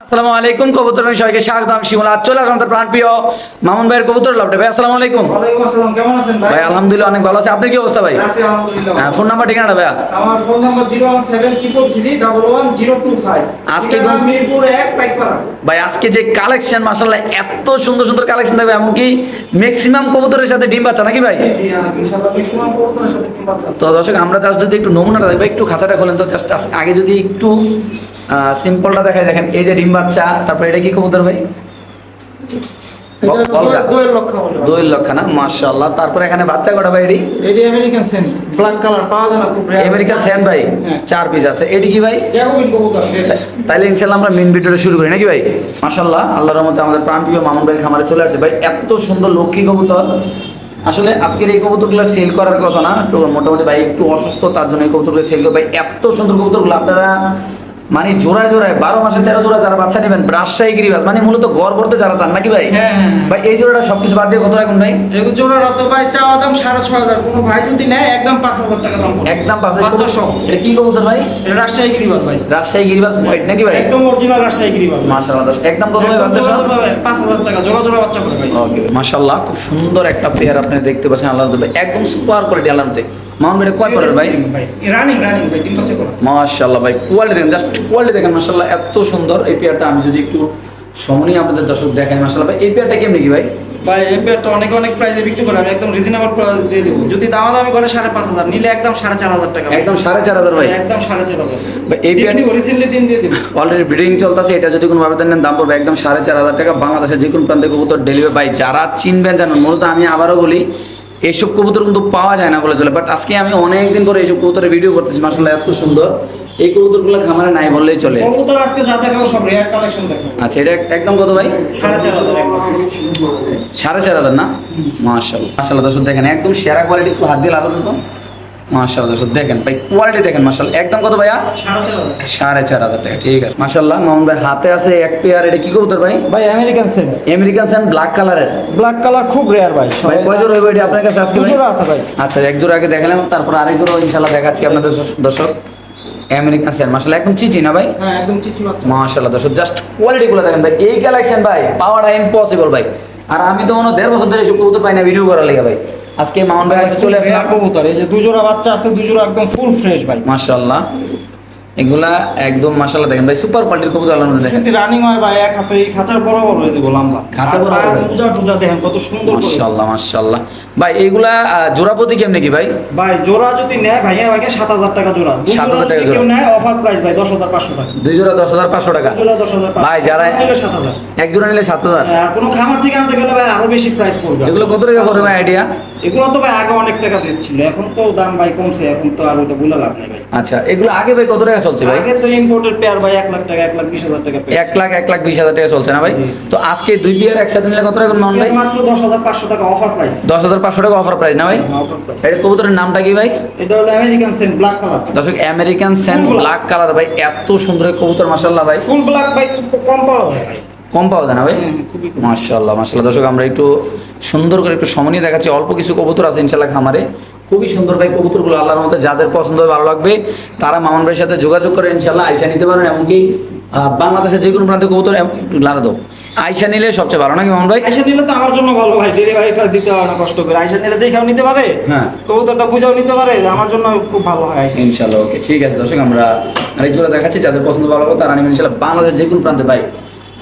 আসসালামু আলাইকুম কবুতর ভাই সবাইকে স্বাগতম শিমুল আজ চলে আসলাম তার প্রাণপ্রিয় মামুন ভাইয়ের কবুতর লাভটা ভাই আসসালামু আলাইকুম। ওয়ালাইকুম আসসালাম, কেমন আছেন ভাই? ভাই আলহামদুলিল্লাহ অনেক ভালো আছে, আপনার কি অবস্থা ভাই? আছি আলহামদুলিল্লাহ। হ্যাঁ, ফোন নাম্বার ঠিকানাটা ভাইয়া? আমার ফোন নাম্বার 01733111025। আজকে মিরপুর 1 পাইকপাড়া। ভাই আজকে যে কালেকশন মাশাআল্লাহ এত সুন্দর সুন্দর কালেকশন দেবে এমনকি ম্যাক্সিমাম কবুতরের সাথে ডিম বাচ্চা নাকি ভাই? জি হ্যাঁ, ইনশাআল্লাহ ম্যাক্সিমাম কবুতরের সাথে কিংবা তো দর্শক আমরা জাস্ট যদি একটু নমুনাটা দেখবো, একটু খাঁচাটা খোলেন তো জাস্ট আগে যদি একটু সিম্পলটা দেখাই। দেখেন এই যে ডিম বাচ্চা, তারপর এটা কি কবুতর ভাই? দোয়েল লক্ষা বলে। দোয়েল লক্ষা না, মাশাআল্লাহ। তারপর এখানে বাচ্চা কটা ভাই? এডি আমেরিকান সেন ব্ল্যাক কালার পাওয়া যায় না, খুব রেয়ার। আমেরিকান স্যান ভাই হ্যাঁ। 4 পিস আছে। এটি কি ভাই? জ্যাকোবিন কবুতর। তাইলে ইনশাআল্লাহ আমরা মেন ভিডিওটা শুরু করি নাকি ভাই? মাশাআল্লাহ আল্লাহর রহমতে আমাদের প্রাণপ্রিয় মামুন ভাইয়ের খামারে চলে আসছে ভাই এত সুন্দর লক্ষ্মী কবুতর। আসলে আজকের এই কবুতরগুলো সেল করার কথা না, তো মোটামুটি ভাই একটু অসুস্থ, তার জন্য এই কবুতরগুলো সেল করে ভাই। এত সুন্দর কবুতরগুলো আপনারা মানে জোড়ায় জোড়ায় 12 মাসে 13 জোড়া যারা বাচ্চা নেবেন, রাজশাহী গিরিবাজ মানে মূলত ঘর ভরতে যারা চান নাকি ভাই? হ্যাঁ, হ্যাঁ। ভাই এই জোড়াটা সবকিছু বাদ দিয়ে কত রাখুন ভাই? এগুলো জোড়ার তো ভাই চাওয়া দাম 6500। কোনো ভাই যদি নেয় একদম 5000 টাকা দাম পড়বে। একদম বাচ্চা সহ। এটা কি কবুতর ভাই? এটা রাজশাহী গিরিবাজ ভাই। রাজশাহী গিরিবাজ হোয়াইট নাকি ভাই? একদম অরিজিনাল রাজশাহী গিরিবাজ। মাশাআল্লাহ দর্শক একদম কত ভাই বাচ্চা সহ? 5000 টাকা জোড়া জোড়া বাচ্চা করে ভাই। ওকে মাশাআল্লাহ খুব সুন্দর একটা পেয়ার আপনি দেখতে পাচ্ছেন। আল্লাহর রহমতে একদম সুপার কোয়ালিটি। আল্লাহর রহমতে মামুন ভাই কয় পরের ভাই? রানিং ভাই, ডিম বাচ্চা করে। মাশাআল্লাহ ভাই কোয়ালিটি দেখেন, জাস্ট কোয়ালিটি দেখেন মাশাআল্লাহ এত সুন্দর। এই পেয়ারটা আমি যদি একটু সমনি আপনাদের দর্শক দেখাই মাশাআল্লাহ ভাই এই পেয়ারটা কেমন কি ভাই? ভাই এই পেয়ারটা অনেক প্রাইসে বিক্রি করে, আমি একদম রিজনেবল প্রাইস দিয়ে দেব। যদি দামাদামি করে 5500, নিলে একদম 4500 টাকা। একদম 4500 ভাই? একদম 4500। ভাই এই পেয়ারটি অরিজিনালি দিন দিয়ে দেব। অলরেডি ব্রিডিং চলতেছে, এটা যদি কোনো ভাবে দেন দাম পড়বে একদম 4500 টাকা। বাংলাদেশের যে কোনো প্রান্তে কবুতর ডেলিভারি ভাই যারা চিনবেন জানেন। মূলত আমি আবারও বলি এইসব কবুতর কিন্তু পাওয়া যায় না বলে চলে, বাট আজকে আমি অনেকদিন পরে এইসব কবুতরের ভিডিও করতেছি মাশাআল্লাহ এত সুন্দর। এই কবুতরগুলো খামারে নাই বললেই চলে। কবুতর আজকে যা দেখাবো সব রেয়ার কালেকশন দেখাবো। আচ্ছা এটা একদম কত ভাই? 4500। 4500 না? মাশাআল্লাহ মাশাআল্লাহ দর্শক দেখেন একদম সেরা কোয়ালিটি। একটু হাত দিয়ে লাগাতে তো। মাশাআল্লাহ দর্শক দেখেন ভাই কোয়ালিটি দেখেন মাশাআল্লাহ একদম কত ভাইয়া? 4500 টাকা। ঠিক আছে মাশাআল্লাহ। মামুন ভাই হাতে আছে এক পেয়ার। এটা কি কবুতর ভাই? ভাই আমেরিকান সেন। আমেরিকান স্যান ব্ল্যাক কালারের। ব্ল্যাক কালার খুব রেয়ার ভাই। ভাই কয় জোড়া হইবে এটা আপনার কাছে আজকে ভাই? জোড়া আছে ভাই। আচ্ছা এক জোড়া আগে দেখালাম, তারপর আরেক জোড়া ইনশাআল্লাহ দেখাচ্ছি আপনাদের দর্শক। আমেরিকান স্যান মাশাআল্লাহ একদম চিচি না ভাই? হ্যাঁ একদম চিচি বাচ্চা। মাশাআল্লাহ দর্শক জাস্ট কোয়ালিটি গুলো দেখেন ভাই। এই কালেকশন ভাই পাওয়াটা ইম্পসিবল ভাই। আর আমি তো মনে হয় 1.5 বছর ধরে এসব কবুতর পাই না ভিডিও করার লেগে ভাই। আজকে মামুন ভাই কাছে চলে আসলাম। কবুতর এই যে দুই জোড়া বাচ্চা আছে, দুই জোড়া একদম ফুল ফ্রেশ ভাই। মাশাআল্লাহ এগুলা একদম মাশাআল্লাহ দেখেন ভাই সুপার কোয়ালিটির কবুতর আল্লাহর মধ্যে দেখেন। কিন্তু রানিং হয় ভাই, এক হাতে এই খাঁচার বরাবর হয়ে দেব লম্বা। খাঁচা বরাবর হয়। পূজা দেখেন কত সুন্দর করে। মাশাআল্লাহ মাশাআল্লাহ ভাই এইগুলা জোড়াপতি কেমনে কি ভাই? ভাই জোড়া যদি নেয় ভাইয়া ভাইকে 7000 টাকা জোড়া। 7000 টাকা জোড়া। কেউ নেয় অফার প্রাইস ভাই 10500 টাকা। দুই জোড়া 10500 টাকা। জোড়া 10500 ভাই যারা নিলে 7000। এক জোড়া নিলে 7000। আর কোনো খামার থেকে আনতে গেলে ভাই আরো বেশি প্রাইস পড়বে। এগুলো কত টাকা পড়বে ভাই আইডিয়া? এগুলো তো ভাই আগে অনেক টাকা রেট ছিল, এখন তো দাম ভাই কমছে, এখন তো আর ওটা বলে লাভ নেই ভাই। আচ্ছা এগুলো আগে ভাই কত টাকা চলছে ভাই? আগে তো ইম্পোর্টেড পেয়ার ভাই 1 লাখ টাকা 1,20,000 টাকা পেয়ার। 1,20,000 টাকা চলছে না ভাই? তো আজকে দুই পেয়ার একসাথে নিলে কত টাকা মাউন্ট ভাই? মাত্র 10,500 টাকা অফার প্রাইস। 10,500 টাকা অফার প্রাইস না ভাই? Offer price. এটা কবুতরের নামটা কি ভাই? এটা হলো আমেরিকান সেন্ট ব্ল্যাক কালার। দর্শক আমেরিকান স্যান ব্ল্যাক কালার ভাই এত সুন্দর কবুতর মাশাআল্লাহ ভাই। ফুল ব্ল্যাক ভাই খুব কম পাওয়া যায় ভাই। কম পাওয়া যায় না ভাই? খুবই কম। মাশাআল্লাহ মাশাআল্লাহ দর্শক আমরা একটু সুন্দর করে একটু সমনিয়ে দেখাচ্ছি। অল্প কিছু কবুতর আছে ইনশাআল্লাহ খামারে, খুবই সুন্দর ভাই কবুতরগুলো। আল্লাহর মধ্যে যাদের পছন্দ হবে ভালো লাগবে তারা মামুন ভাইয়ের সাথে যোগাযোগ করে ইনশাআল্লাহ আইসা নিতে পারেন। এমনকি বাংলাদেশের যে কোনো প্রান্তে কবুতর একটু লাড়া দাও আইসা নিলে সবচেয়ে ভালো নাকি মামুন ভাই? আইসা নিলে তো আমার জন্য ভালো ভাই, ডেলিভারিটা দিতে হয় না কষ্ট করে। আইসা নিলে দেখেও নিতে পারে, হ্যাঁ কবুতরটা বুঝাও নিতে পারে, আমার জন্য খুব ভালো হয় আইসা। ইনশাআল্লাহ। ওকে ঠিক আছে দর্শক আমরা আরেক জোড়া দেখাচ্ছি, যাদের পছন্দ ভালো হবে তারা নেবেন ইনশাআল্লাহ। বাংলাদেশের যে কোনো প্রান্তে ভাই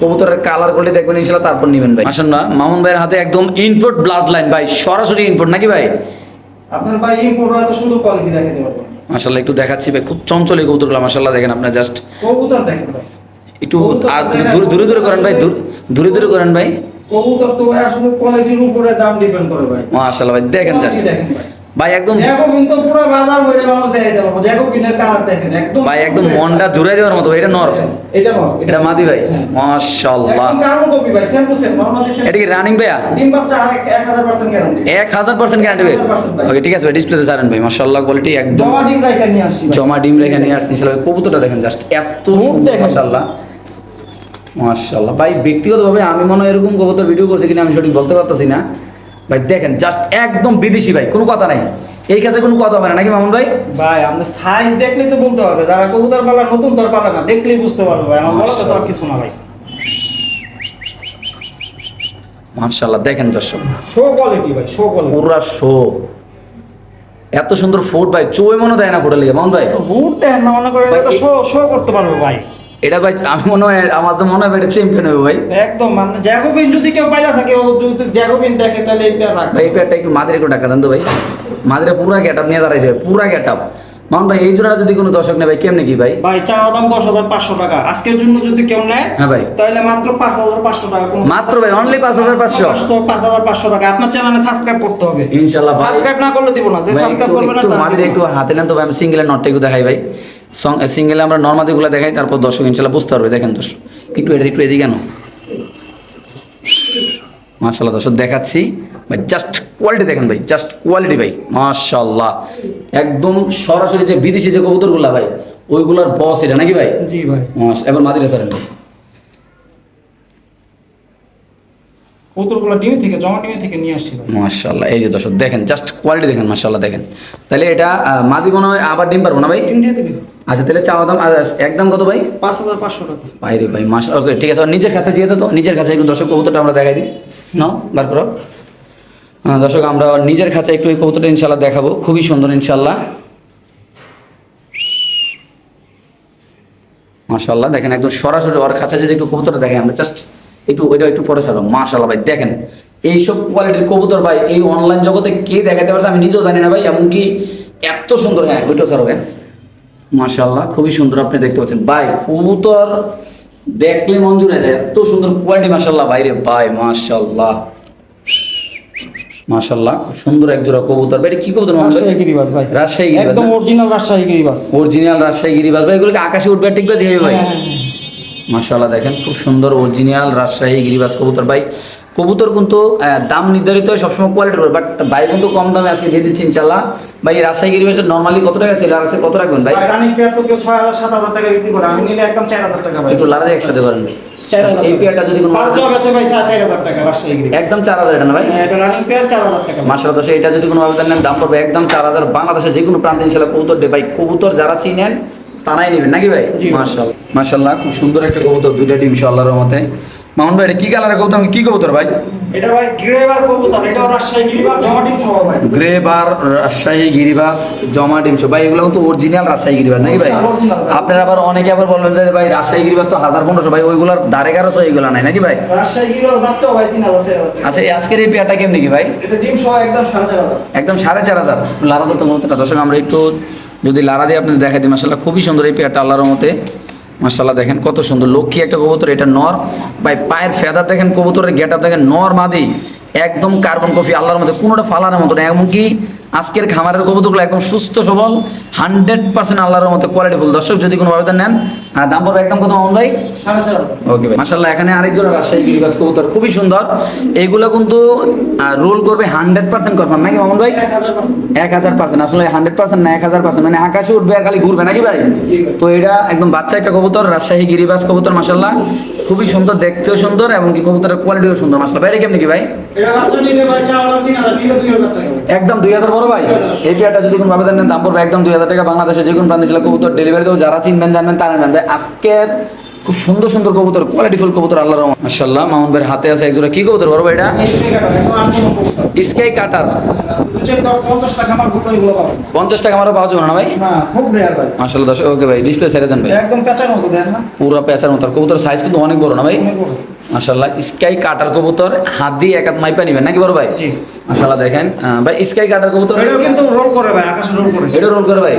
কবুতরের কালার কোয়ালিটি দেখবেন ইনশাআল্লাহ, তারপর নেবেন ভাই। আসেন না মামুন ভাইয়ের হাতে একদম ইনপুট ব্লাড লাইন ভাই, সরাসরি ইনপুট নাকি ভাই? আপনার ভাই ইম্পোর্ট এত সুন্দর কোয়ালিটি দেখাতে পারবো মাশাআল্লাহ একটু দেখাচ্ছি ভাই, খুব চঞ্চল এই কবুতরগুলো মাশাআল্লাহ দেখেন আপনার জাস্ট কবুতর দেখেন ভাই। একটু আর দূরে দূরে করেন ভাই, দূরে দূরে করেন ভাই। কবুতর তো ভাই আসলে কোয়ালিটির উপরে দাম ডিপেন্ড করে ভাই। মাশাআল্লাহ ভাই দেখেন জাস্ট দেখেন ভাই। ভাই একদম জ্যাকোবিন তো পুরো বাজার ভরে মানুষ দেখাইতে পারবো। জ্যাকোবিনের কালার দেখেন একদম ভাই একদম মনটা জুড়ে যাওয়ার মতো ভাই। এটা নর, এটা নর, এটা মাদি ভাই। হ্যাঁ। মাশাআল্লাহ একদম কার্বন কপি ভাই, same to same normally same. এটা কি রানিং ভাইয়া? ডিম বাচ্চা 1000% গ্যারান্টি। 1000% গ্যারান্টি ভাই। 1000% ভাই। ওকে ঠিক আছে ভাই, ডিসপ্লেতে ছাড়েন ভাই। মাশাআল্লাহ কোয়ালিটি একদম জমা ডিম রাইখা নিয়ে আসছি ভাই। জমা ডিম রেখে নিয়ে আসছি ইনশাআল্লাহ। কবুতরটা দেখেন জাস্ট এত মুখ সুন্দর দেখেন। মাশাআল্লাহ মাশাআল্লাহ ভাই। ব্যক্তিগতভাবে আমি মনে হয় এরকম কবুতর ভিডিও করছি কিনা আমি সঠিক বলতে পারতেছি না ভাই। দেখেন জাস্ট একদম বিদেশি ভাই, কোনো কথা নাই এই ক্ষেত্রে, কোনো কথা হবে না নাকি মামুন ভাই? ভাই আমাদের সাইজ দেখলেই তো বলতে হবে, যারা কবুতর পালা নতুন তোর পালা না দেখলেই বুঝতে পারবে ভাই। আমার বলা তো আর কিছু না ভাই। মাশাআল্লাহ দেখেন দর্শক শো কোয়ালিটি ভাই, শো কোয়ালিটি। পুরা শো, এত সুন্দর ফুড ভাই, চুই মনে দেয় না ফুটে লেগে মামুন ভাই। হুড দেন না, মনে করেন এটা তো শো শো করতে পারবে ভাই। এটা ভাই আমি মনে হয়, আমার তো মনে হয় এটা চ্যাম্পিয়ন হবে ভাই। একদম মানে জ্যাকোবিন যদি কেউ পাইলা থাকে, ও যদি জ্যাকোবিন দেখে তাহলে এই পেয়ার রাখবে। ভাই এই পেয়ারটা একটু মাদের একটু টাকা দেন তো ভাই, মাদের পুরা গেটআপ নিয়ে দাঁড়াইছে, পুরা গেটআপ। মামুন ভাই এই জোড়াটা যদি কোনো দর্শক নেয় ভাই কেমনে কি ভাই? ভাই চাওয়া দাম 10,500 টাকা। আজকের জন্য যদি কেউ নেয়, হ্যাঁ ভাই, তাহলে মাত্র 5,500 টাকা। মাত্র ভাই অনলি 5,500। 5,500 টাকা। আপনার চ্যানেলে সাবস্ক্রাইব করতে হবে ইনশাআল্লাহ ভাই। সাবস্ক্রাইব না করলে দিব না, যে ভাই সাবস্ক্রাইব করবে না একটু তার মাদের দিব একটু না। হাতে নেন তো ভাই, আমি সিঙ্গেলের নটটা একটু দেখাই ভাই। সিঙ্গেলে আমরা নর্মাদি গুলো দেখাই, তারপর দর্শক ইনশাআল্লাহ বুঝতে পারবে। দেখেন দর্শক একটু এটা একটু এদিকে কেন, মাশাআল্লাহ দর্শক দেখাচ্ছি ভাই, জাস্ট কোয়ালিটি দেখেন ভাই, জাস্ট কোয়ালিটি ভাই, মাশাআল্লাহ একদম সরাসরি যে বিদেশি যে কবুতরগুলা ভাই, ওইগুলার বস এটা নাকি ভাই? জি ভাই। এবার মাদিরা ছাড়েন ভাই। কবুতরগুলো ডিম থেকে, জমা ডিম থেকে নিয়ে আসছি ভাই। মাশাআল্লাহ এই যে দর্শক দেখেন, জাস্ট কোয়ালিটি দেখেন, মাশাআল্লাহ দেখেন। তাহলে এটা মাদি মনে হয় আবার ডিম পারবো না ভাই? ডিম দিয়ে দিবি। আচ্ছা তাহলে চাওয়া দাম একদম কত ভাই? 5,500 টাকা। বাইরে ভাই মাসা, ওকে ঠিক আছে। আর নিজের কাছে দিয়ে তো, নিজের কাছে একটু দর্শক কবুতরটা আমরা দেখাই দিই, নাও বার করো। দর্শক আমরা নিজের কাছে একটু এই কবুতরটা ইনশাল্লাহ দেখাবো, খুবই সুন্দর ইনশাল্লাহ। মাশাআল্লাহ দেখেন একদম সরাসরি ওর কাছে যদি একটু কবুতরটা দেখাই আমরা, জাস্ট একটু ওইটা একটু পরে ছাড়ো। মাশাআল্লাহ ভাই দেখেন এইসব কোয়ালিটির কবুতর ভাই এই অনলাইন জগতে কে দেখাতে পারছে আমি নিজেও জানি না ভাই, এমনকি এত সুন্দর। হ্যাঁ ওইটাও ছাড়ো ভাই, মাশাআল্লাহ খুবই সুন্দর আপনি দেখতে পাচ্ছেন ভাই, কবুতর দেখলে মন জুড়ে যায়, এত সুন্দর কোয়ালিটি মাশাআল্লাহ ভাইরে ভাই, মাশাআল্লাহ মাশাআল্লাহ খুব সুন্দর এক জোড়া কবুতর ভাই। এটা কি কবুতর মামুন ভাই? রাজশাহী গিরিবাজ ভাই। রাজশাহী গিরিবাজ, একদম অরিজিনাল রাজশাহী গিরিবাজ। অরিজিনাল রাজশাহী গিরিবাজ ভাই। এগুলোকে আকাশে উঠবে টিকবে যে ভাই? মাশাআল্লাহ দেখেন খুব সুন্দর অরিজিনাল রাজশাহী গিরিবাজ কবুতর ভাই। কবুতর কিন্তু দাম নির্ধারিত হয় সবসময় কোয়ালিটির উপর, বাট ভাই কিন্তু কম দামে আজকে দিয়ে দিচ্ছি ইনশাআল্লাহ ভাই। এই রাজশাহী গিরিবাজের নরমালি কত টাকা ছিল আর আছে কত রাখবেন ভাই? রানিং পেয়ার তো কেউ 6,000-7,000 টাকা বিক্রি করে, আমি নিলে একদম 4,000 টাকা ভাই। একটু লাড়া একসাথে করেন। 4,000 এই পেয়ারটা যদি কোনো 5 জব আছে ভাই, 4,000 টাকা রাজশাহী গিরিবাজ। একদম 4,000 এটা না ভাই? এটা রানিং পেয়ার 4,000 টাকা। মাশাআল্লাহ দর্শক এটা যদি কোনো আবেদন নেন দাম পড়বে একদম 4,000। বাংলাদেশের যে কোনো প্রান্তে ইনশাআল্লাহ কবুতর দে ভাই, কবুতর যারা চিনেন তারাই নেবেন নাকি ভাই? জি। মাশাআল্লাহ মাশাআল্লাহ খুব সুন্দর একটা কবুতর, দুইটা ডিম ইনশাআল্লাহর রহমতে। মামুন ভাই এটা কি কালারের কবুতর, কি কবুতর ভাই? এটা ভাই গ্রেভার কবুতর, এটা রাজশাহী গিরিবাজ জমা ডিম সহ ভাই। গ্রে বার রাজশাহী গিরিবাজ জমা ডিম সহ ভাই, এগুলো তো অরিজিনাল রাজশাহী গিরিবাজ নাকি ভাই? Original ভাই। আপনারা আবার অনেকে আবার বলবেন যে ভাই রাজশাহী গিরিবাজ তো 1,500 ভাই, ওইগুলার দাঁড়ে কারো এগুলো নাই নাকি ভাই? রাজশাহী গিরিবাজ বাচ্চাও ভাই 3,000 টাকা। আচ্ছা এই আজকের এই পেয়ারটা কেমনি কি ভাই? এটা ডিম সহ একদম 4,500। একদম 4,500। লারা তো কবুতরটা দর্শক আমরা একটু যদি লারা দিয়ে আপনাদের দেখাই দিই, মাশাআল্লাহ খুবই সুন্দর এই পেয়ারটা আল্লাহর রহমতে। মাশাআল্লাহ দেখেন কত সুন্দর লক্ষ্মী একটা কবুতর, এটা নর ভাই। পায়ের ফেদার দেখেন, কবুতরের গেটআপ দেখেন, নর মাদি একদম কার্বন কফি আল্লাহর মধ্যে, কোনোটা ফালানোর মতো না। এমনকি আজকের খামারের কবুতরগুলো একদম সুস্থ সবল 100% আল্লাহর মধ্যে কোয়ালিটিফুল। দর্শক যদি কোনো আবেদন নেন দাম পড়বে একদম কত মামুন ভাই? 4,500। ওকে ভাই মাশাআল্লাহ এখানে আরেক জোড়া রাজশাহী গিরিবাজ কবুতর খুবই সুন্দর। এইগুলো কিন্তু রোল করবে 100% কনফার্ম নাকি মামুন ভাই? 1000%। আসলে 100% না 1000%, মানে আকাশে উঠবে আর খালি ঘুরবে নাকি ভাই? তো এটা একদম বাচ্চা একটা কবুতর, রাজশাহী গিরিবাজ কবুতর মাশাআল্লাহ খুবই সুন্দর, দেখতেও সুন্দর এবং কি কবুতরের কোয়ালিটিও সুন্দর মাশাআল্লাহ ভাই। এটা কেমনি কি ভাই? এটা বাচ্চা নিলে ভাই 4,000-3,000, নিলে 2,000 টাকা। একদম 2,000 বড় ভাই। এই পেয়ারটা যদি কোনো আবেদন নেন দাম পড়বে একদম 2,000 টাকা। বাংলাদেশে যে কোনো প্রান্তে ছিল কবুতর ডেলিভারি দেবো, যারা চিনবেন জানবেন তারা নেবেন ভাই। আজকে খুব সুন্দর সুন্দর কবুতর, কোয়ালিটিফুল কবুতর আল্লাহর রহমতে মাশাআল্লাহ। মামুন ভাইয়ের হাতে আছে একজোড়া কি কবুতর বড় ভাই? এটা স্কাই কাটার। 50 টাকা আমার ভুল এগুলো পাবেন। 50 টাকা আমারও পাওয়া যাবে না ভাই? না, খুব রেয়ার ভাই। মাশাআল্লাহ দর্শক ওকে ভাই ডিসপ্লে ছেড়ে দেন ভাই। একদম পেঁচার মতো দেন না, পুরো পেঁচার মতো। আর কবুতর সাইজ কিন্তু অনেক বড় না ভাই? অনেক বড়। মাশাআল্লাহ স্কাই কাটার কবুতর, হাত দিয়ে এক হাত মাইপা নিবেন নাকি বড় ভাই? জি। মাশাআল্লাহ দেখেন ভাই স্কাই কাটার কবুতর, এটাও কিন্তু রোল করে ভাই, আকাশে রোল করে। এটা রোল করে ভাই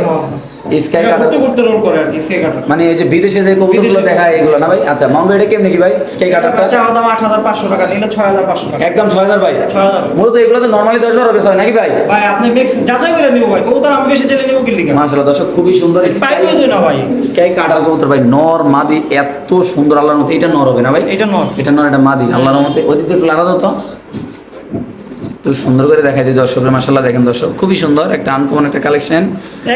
স্কাই এটা কাটার, ঘুরতে ঘুরতে রোল করে আর কি, স্কাই কাটার। মানে এই যে বিদেশে যে কবুতরগুলো বিদেশে। দেখায় এগুলো না ভাই? আচ্ছা মামুন ভাই এটা কেমনি কি ভাই স্কাই কাটারটা? চাওয়া দাম 8,500 টাকা, নিলে 6,500 টাকা। একদম 6,000 ভাই। 6,000। মূলত এগুলো তো নরমালি 10 বেচা হয় নাকি ভাই? ভাই আপনি মিক্স যাচাই করে নিব ভাই, কবুতর আমি বেশি চেলে নিব কি লিখা। মাশাআল্লাহ দর্শক খুবই সুন্দর পাইবে তো না ভাই। স্কাই কাটার কবুতর ভাই, নর মাদি এত সুন্দর আল্লাহর মতে। এটা নর হবে না ভাই? এটা নর। এটা নর, এটা মাদি আল্লাহর মতে। ওদিকে একটু লাগা দাও তো সুন্দর করে দেখাই দিই দর্শকরা। মাশাআল্লাহ দেখেন দর্শক খুবই সুন্দর একটা আনকমন একটা কালেকশন,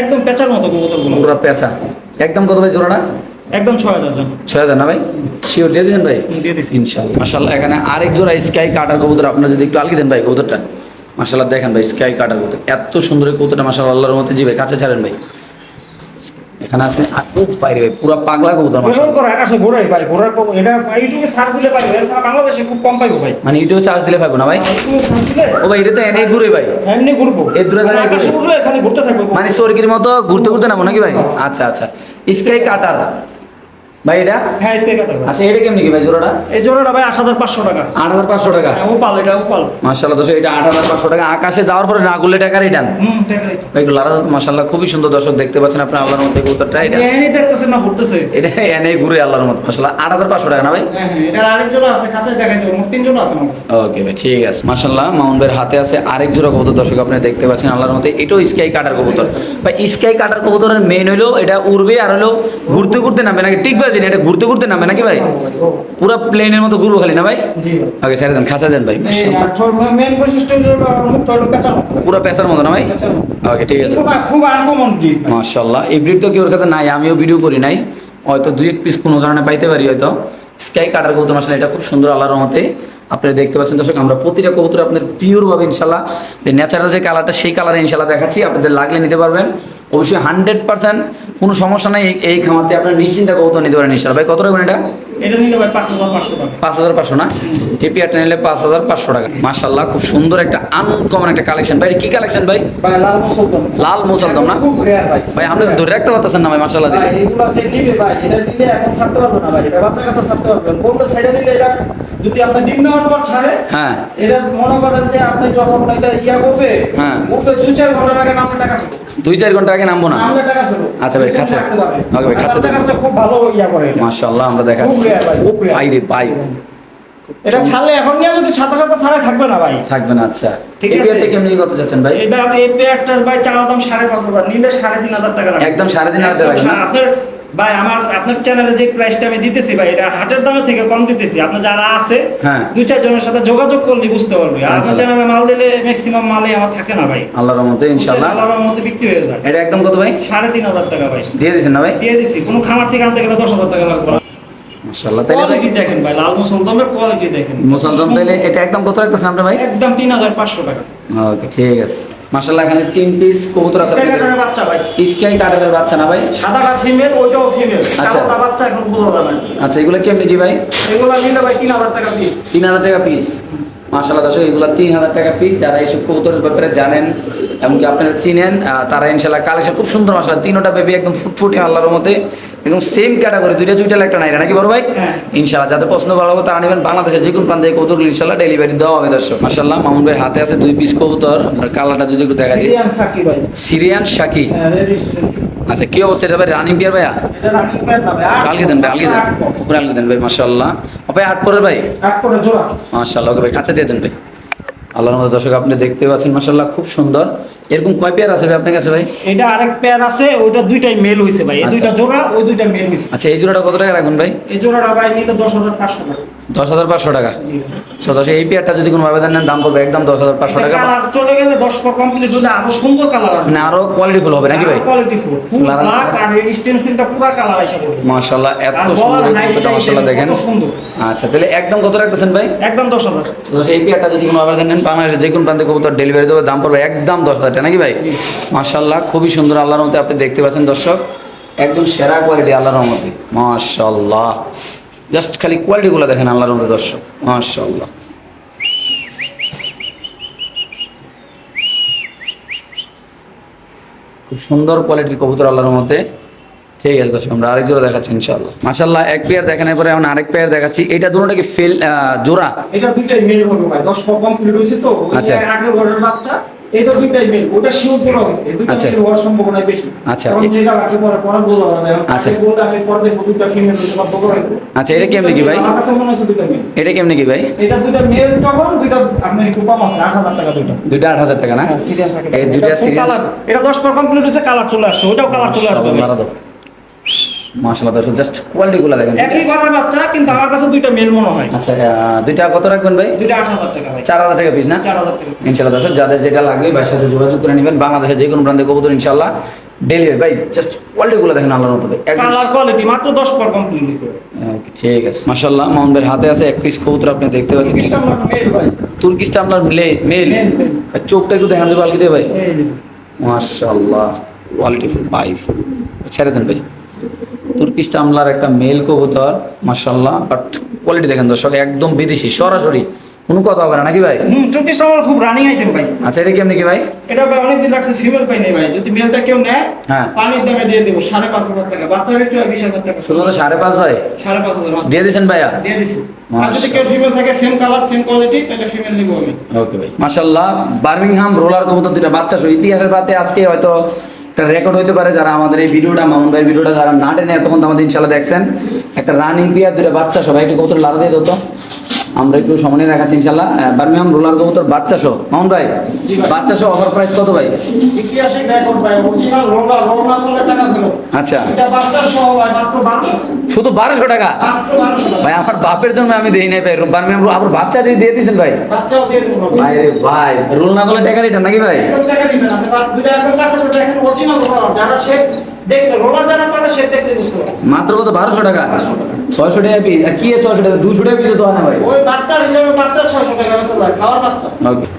একদম পেঁচার মতো কবুতরগুলো। পুরো পেঁচা। একদম কত ভাই জোড়াটা? একদম 6,000 জন। 6,000 না ভাই? শিওর দিয়ে দিবেন ভাই? দিয়ে দিছি। ইনশাআল্লাহ। মাশাআল্লাহ এখানে আরেক জোড়া স্কাই কাটার কবুতর, আপনারা যদি একটু আলগি দেন ভাই কবুতরটা। মাশাআল্লাহ দেখেন ভাই স্কাই কাটার কবুতর এত সুন্দর এই কবুতরটা মাশাআল্লাহ আল্লাহর মতে। জি ভাই কাছে ছাড়েন ভাই। এখানে আছে খুব বাইরে ভাই পুরো পাগলা কবুতর বেরোল মাশাআল্লাহ। করে আকাশে ঘোরাই ভাই, ঘোরার এটা ইউটিউবে সার্চ দিলে পাইবে, এছাড়া বাংলাদেশে খুব কম পাইবো ভাই। মানে ইউটিউবে চার্জ দিলে পাবো না ভাই? ইউটিউবে সার্চ দিলে ও ভাই এটা তো এনেই ঘুরে ভাই, এমনি ঘুরবো, এর দূরে দাঁড়ায় আকাশে ঘুরে। উঠলে এখানে ঘুরতে থাকবে মানে চরকির মতো ঘুরতে ঘুরতে নামো নাকি ভাই? আচ্ছা আচ্ছা, স্কাই কাটার ভাই এটা। হ্যাঁ স্কাই কাটার ভাই। আচ্ছা এটা কেমনি কি ভাই জোড়াটা? এই জোড়াটা ভাই 8500 টাকা। 8500 টাকা। হ্যাঁ, উপাল, এটা উপাল। মাশাআল্লাহ দর্শক এটা 8500 টাকা। আকাশে যাওয়ার পরে না গুলে টাকা রিটার্ন টাকা এটা। ভাই লারা মাশাআল্লাহ খুবই সুন্দর দর্শক দেখতে পাচ্ছেন আপনারা আল্লাহর মধ্যে কবুতরটা এটা। এই দেখতেছেন না ঘুরতেছে। এটা এনে ঘুরে আল্লাহর মতো মাশাআল্লাহ 8500 টাকা না ভাই? হ্যাঁ হ্যাঁ, এটা আরেক জোড়া আছে, কাছে দেখাই দেব, মোট 3 জোড়া আছে আমার কাছে। ওকে ভাই ঠিক আছে মাশাআল্লাহ মামুন ভাইয়ের হাতে আছে আরেক জোড়া কবুতর দর্শক আপনারা দেখতে পাচ্ছেন আল্লাহর মতো এটাও স্কাই কাটার কবুতর ভাই। স্কাই কাটার কবুতরের মেইন হলো এটা উড়বে আর হলো ঘুরতে ঘুরতে নামবে নাকি? ঠিক ভাই এটা ঘুরতে ঘুরতে নামবে নাকি ভাই? পুরো প্লেনের মতো ঘুরবো খালি না ভাই? জি ভাই। ওকে ছেড়ে দেন খাঁচা দেন ভাই এই মাশাআল্লাহ মেন বৈশিষ্ট্য হলো মুখটা হলো কাঁচা। পুরো পেছার মতো না ভাই? ওকে ঠিক আছে খুব আনকমন ব্রিড। মাশাআল্লাহ এই ব্রিড তো কি ওর কাছে নাই, আমিও ভিডিও করি নাই, হয়তো দুই এক পিস কোনো কারণে পাইতে পারি হয়তো। স্কাই কাটার কবুতর মাশাআল্লাহ এটা খুব সুন্দর আল্লাহর রহমতে আপনারা দেখতে পাচ্ছেন দর্শক। আমরা প্রতিটা কবুতর আপনাদের পিওর ভাবে ইনশাআল্লাহ যে ন্যাচারাল যে কালারটা সেই কালারে ইনশাআল্লাহ দেখাচ্ছি, আপনাদের লাগলে নিতে পারবেন অবশ্যই 100% কোনো সমস্যা নাই। এই খামারতে আপনারা নিশ্চিন্তে কবুতর নিতে পারেন ইনশাআল্লাহ। ভাই কত টাকা এটা? এটা নিলে ভাই 5500 টাকা। 5500 না? টিপিআরটা নিলে 5500 টাকা। মাশাআল্লাহ খুব সুন্দর একটা আনকমন একটা কালেকশন ভাই। কি কালেকশন ভাই? ভাই লাল মুসলমান। লাল মুসলমান না? খুব রেয়ার ভাই। ভাই আপনি ধরে রাখতে পারতেছেন না ভাই মাশাআল্লাহ দিলে। ভাই এগুলা যে নিবে ভাই, এটা নিলে এখন ছাড়তে পারবে না ভাই, এটা বাচ্চা কাচ্চা ছাড়তে পারবে না। বলতে ছাইড়া দিলে এটা যদি আপনি ডিম নেওয়ার পর ছাড়ে, হ্যাঁ এটা মনে করেন যে আপনি যখন এটা ইয়া করবে, হ্যাঁ। করবে 2-4 ঘন্টার আগে নামলে টাকা দেবো। 2-4 ঘন্টা আগে নামবো না? নামলে টাকা দেবো। আচ্ছা ভাই, খাঁচা। রাখতে পারবে। ওকে ভাই, খাঁচা বাচ্চা দেবো। কাচ্চা খুব ভালো ইয়া করে এটা। মাশাআল্লাহ আমরা দেখাচ্ছি। খুব rare ভাই, খুব rare। ভাই রে ভাই এটা ছাড়লে এখন নিয়ে যদি সাথে সাথে ছাড়া থাকবে না ভাই। থাকবে না। আচ্ছা ঠিক এই আছে। পেয়ারটা কেমনি কত চাচ্ছেন ভাই? এই দাম এই পেয়ারটা ভাই চাওয়া দাম 5500 নিলে 3500 টাকা রাখবেন। একদম 3500 টাকা রাখবেন না? আপনার ভাই আপনার চ্যানেলে যে প্রাইসটা আমি দিতেছি ভাই, এটা হাটের দামের থেকে কম দিতেছি। আপনার যারা আছে হ্যাঁ। 2-4 জনের সাথে যোগাযোগ করলে বুঝতে পারবে। আর আপনার আচ্ছা। চ্যানেলে মাল দিলে ম্যাক্সিমাম মালই আমার থাকে না ভাই, আল্লাহর রহমতে ইনশাআল্লাহ। আল্লাহর মধ্যে বিক্রি হয়ে যায়। এটা একদম কত ভাই? 3500 টাকা ভাই দিয়ে দিছেন না ভাই? দিয়ে দিছি। কোনো খামার থেকে আনতে গেলে 10,000 টাকা লাগবে। মাশাআল্লাহ তাহলে ভাই কোয়ালিটি দেখেন ভাই, লাল মুসলমানের কোয়ালিটি দেখেন। মুসলমান তাহলে এটা একদম কত রাখতেছেন আপনি ভাই? একদম 3500 টাকা। ওকে ঠিক আছে মাশাআল্লাহ। এখানে 3 পিস কবুতর আছে স্কাই কাটারের বাচ্চা ভাই, স্কাই কাটারের বাচ্চা না ভাই? সাদাটা ফিমেল, ওইটাও ফিমেল। আচ্ছা। কালোটা বাচ্চা এখন বোঝা যায় না। আচ্ছা এগুলো কেমনি কি ভাই? এগুলা নিলে ভাই 3000 টাকা পিস। 3000 টাকা পিস। মাশাআল্লাহ দর্শক এগুলো 3000 টাকা পিস। যারা এইসব কবুতরের ব্যাপারে জানেন এমনকি আপনারা চিনেন তারা ইনশাআল্লাহ কালেকশন খুব সুন্দর মাশাআল্লাহ। তিনটা বেবি একদম ফুটফুটে আল্লাহর মধ্যে একদম সেম ক্যাটাগরি, দুইটা চুইটাল একটা নাইরা নাকি বড় ভাই? হ্যাঁ। ইনশাআল্লাহ যাদের পছন্দ ভালো হবে তারা নেবেন। বাংলাদেশের যে কোনো প্রান্তে এই কবুতরগুলো ইনশাআল্লাহ ডেলিভারি দেওয়া হবে দর্শক। মাশাআল্লাহ মামুন ভাইয়ের হাতে আছে 2 পিস কবুতর। আপনার কালারটা যদি একটু দেখা দিই। সিরিয়ান সাকি ভাই। সিরিয়ান শাকি। হ্যাঁ, রেজিস্ট্রেশন। আচ্ছা কি অবস্থা এটা ভাই? রানিং পেয়ার ভাইয়া? এটা রানিং প্যাড না ভাই। আলগে দেন ভাই, আলগে দেন, উপরে আলগে দেন ভাই। মাশাআল্লাহ ভাই 8 পরের ভাই। আট করে জোড়া। মাশাআল্লাহ ওকে ভাই কাছে দিয়ে দেন ভাই। আল্লাহর মধ্যে দর্শক আপনি দেখতে পাচ্ছেন মাশাআল্লাহ খুব সুন্দর। এরকম কয় পেয়ার আছে ভাই আপনার কাছে ভাই? এটা আরেক পেয়ার আছে, ওইটা দুইটাই মেল হইছে ভাই। এই আচ্ছা। দুইটা জোড়া, ওই দুইটা মেল হইছে। আচ্ছা এই জোড়াটা কত টাকা রাখবেন ভাই? এই জোড়াটা ভাই নিলে 10500 টাকা। 10500 টাকা। জি। তো দর্শক এই পেয়ারটা যদি কোনো ভাবে দেন দাম পড়বে একদম 10500 টাকা। কালার চলে গেলে 10 পর কমপ্লিট হলে আরো সুন্দর কালার আসবে। মানে আরো কোয়ালিটিফুল হবে নাকি ভাই? কোয়ালিটি ফুল ফুল লাল- ব্ল্যাক আর স্টেনসিলটা পুরো কালার আইসা পড়বে। মাশাআল্লাহ এত আর সুন্দর গলার এই হাইটটা কবুতরটা মাশাআল্লাহ দেখেন। কত সুন্দর। আচ্ছা তাহলে একদম কত রাখতেছেন ভাই? একদম 10000। তো সেই পেয়ারটা যদি কোনো ভাবে দেন বাংলাদেশের যে কোনো প্রান্তে কবুতর ডেলিভারি দেবে দাম পড়বে একদম 10000 টাকা নাকি ভাই? মাশাআল্লাহ খুবই সুন্দর আল্লাহর রহমতে আপনি দেখতে পাচ্ছেন দর্শক একদম সেরা কোয়ালিটি আল্লাহর রহমতে। মাশাআল্লাহ জাস্ট খালি কোয়ালিটিগুলো দেখেন আল্লাহর রহমতে দর্শক। মাশাআল্লাহ খুব সুন্দর কোয়ালিটির কবুতর আল্লাহর রহমতে। ঠিক আছে দর্শক আমরা আরেক জোড়া দেখাচ্ছি ইনশাআল্লাহ। মাশাআল্লাহ এক পেয়ার দেখানোর পরে এখন আরেক পেয়ার দেখাচ্ছি। এটা দুটোটা কি ফেল জোড়া? এটা দুইটাই মেল হবে ভাই, 10 পর কমপ্লিট হইছে তো। আচ্ছা। ওই আগের ঘরের বাচ্চা, এটা দুইটাই মেল। ওটা শিওর করা হইছে। এই দুইটা আচ্ছা। মেল হওয়ার সম্ভাবনা বেশি। আচ্ছা। কারণ যেটা বাকি পরে পরে বলা হবে। আচ্ছা। আগে বলতে আমি পরে দেখব দুইটা ফিমেল হইছে সব করা হইছে। আচ্ছা এটা কেমনে কি ভাই? আমার কাছে মনে হচ্ছে দুইটা মেল। এটা কেমনে কি ভাই? এটা দুইটা মেল যখন দুইটা আপনি একটু কম আছে 8000 টাকা দুইটা। দুইটা 8000 টাকা না? সিরিয়াস আছে। এই দুইটা এটা full serious? colour। এটা 10 পর কমপ্লিট হইছে, কালার চলে আসছে। ওটাও কালার চলে আসবে ভাই। মাশাআল্লাহ দর্শক জাস্ট কোয়ালিটিগুলো দেখেন। একই ঘরের বাচ্চা কিন্তু আমার কাছে দুইটা মেল মনে হয়। আচ্ছা দুইটা কত রাখবেন ভাই? দুইটা 8000 টাকা ভাই। 4000 টাকা পিস না? 4000 টাকা। ইনশাআল্লাহ দর্শক যাদের যেটা লাগবে ভাইয়ের সাথে যোগাযোগ করে নেবেন। বাংলাদেশের যে কোনো প্রান্তে কবুতর ইনশাআল্লাহ ডেলিভারি। ভাই জাস্ট কোয়ালিটিগুলো দেখেন আল্লাহর মতো একদম। কালার কোয়ালিটি মাত্র 10 পর কমপ্লিট হইছে। ওকে, ঠিক আছে মাশাআল্লাহ মামুন ভাইয়ের হাতে আছে এক পিস কবুতর আপনি দেখতে পাচ্ছেন। সিস্টেম লাগবে মেল ভাই। তুর্কিশ টামলার মেল। মেল। চোখটা একটু দেখান দেবো আলগি দিয়ে ভাই। এই যে। মাশাআল্লাহ কোয়ালিটি ভাই ছেড়ে দেন ভাই। তুর্কিশ টামলার একটা মেল কবুতর মাশাআল্লাহ, বাট কোয়ালিটি দেখেন দর্শক একদম বিদেশি সরাসরি, কোনো কথা হবে না নাকি ভাই? চব্বিশ আমার খুব রানিং আইটেম ভাই। আচ্ছা এটা কেমনি কি ভাই? এটা ভাই অনেকদিন রাখছে, ফিমেল পাই নাই ভাই। যদি মেলটা কেউ নেয় হ্যাঁ। পানির দামে দিয়ে দেবো 5,500 টাকা, বাচ্চা বিক্রি হয় 20,000 টাকা। শুধুমাত্র 5.5 ভাই 5,500 দিয়ে দিয়েছেন ভাইয়া? দিয়ে দিছি। আর যদি কেউ ফিমেল থাকে সেম কালার সেম কোয়ালিটি, তাহলে ফিমেল নিবো আমি। ওকে ভাই মাশাআল্লাহ, বার্মিংহাম রোলার কবুতর দুইটা বাচ্চা সহ ইতিহাসের পাতে আজকে হয়তো একটা রেকর্ড হইতে পারে, যারা আমাদের এই ভিডিওটা মামুন ভাইয়ের ভিডিওটা যারা না টেনে এতক্ষণ তো আমাদের ইনশাআল্লাহ দেখছেন। একটা রানিং পেয়ার দুইটা বাচ্চা সহ ভাই, একটু কবুতর লাল দিয়ে দিত, আমরা একটু সামনে দেখাচ্ছি ইনশাআল্লাহ। বার্মিংহাম রোলার কবুতর বাচ্চা সহ মামুন ভাই, জি ভাই। বাচ্চা সহ অফার প্রাইস কত ভাই? ইতিহাসে রেকর্ড ভাই, অরিজিনাল রোলার করলে টাকা দিলো। আচ্ছা এটা বাচ্চা সহ ভাই মাত্র 1200, শুধু 1200 টাকা? মাত্র 1200 টাকা। ভাই আমার বাপের জন্য আমি দেই নাই ভাই, বার্মিংহাম আবার বাচ্চা দিয়ে দিয়েছেন ভাই? বাচ্চাও দিয়ে দেবো ভাই রে ভাই, রোল না করলে টাকা রিটার্ন নাকি ভাই? টাকা দিবেন আপনি। দুইটা আপনার কাছে দেখেন অরিজিনাল রোলার, যারা সে দেখলে রোলার যারা পারে সে দেখলে বুঝতে পারে। মাত্র কত? 1200 টাকা? 600 টাকা পিস? কি 600 টাকা? 200 টাকা পিস তো হয় না ভাই? ওই বাচ্চার হিসাবে বাচ্চার 600 টাকা আছে ভাই, খাওয়ার বাচ্চা।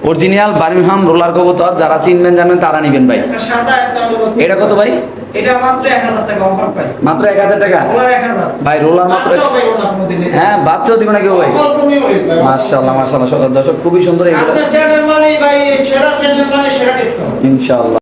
অরিজিনাল বার্মিংহাম রোলার কবুতর যারা চিনবেন জানবেন তারা নিবেন ভাই। একটা সাদা একটা হলো। এটা কত ভাই? এটা মাত্র 1000 টাকা অফার প্রাইস। মাত্র 1000 টাকা? রোলার 1000 ভাই রোলার মাত্র? বাচ্চাও ভাই ওনার মধ্যে নেই। হ্যাঁ বাচ্চাও দিব না কেউ ভাই? অল্প নিয়ে ওই ভাই। মাশাআল্লাহ মাশাআল্লাহ দর্শক খুবই সুন্দর এগুলো আপনার চ্যানেল মানে ভাই সেরা চ্যানেল মানে সেরা ডিসকাউন্ট। ইনশাআল্লাহ।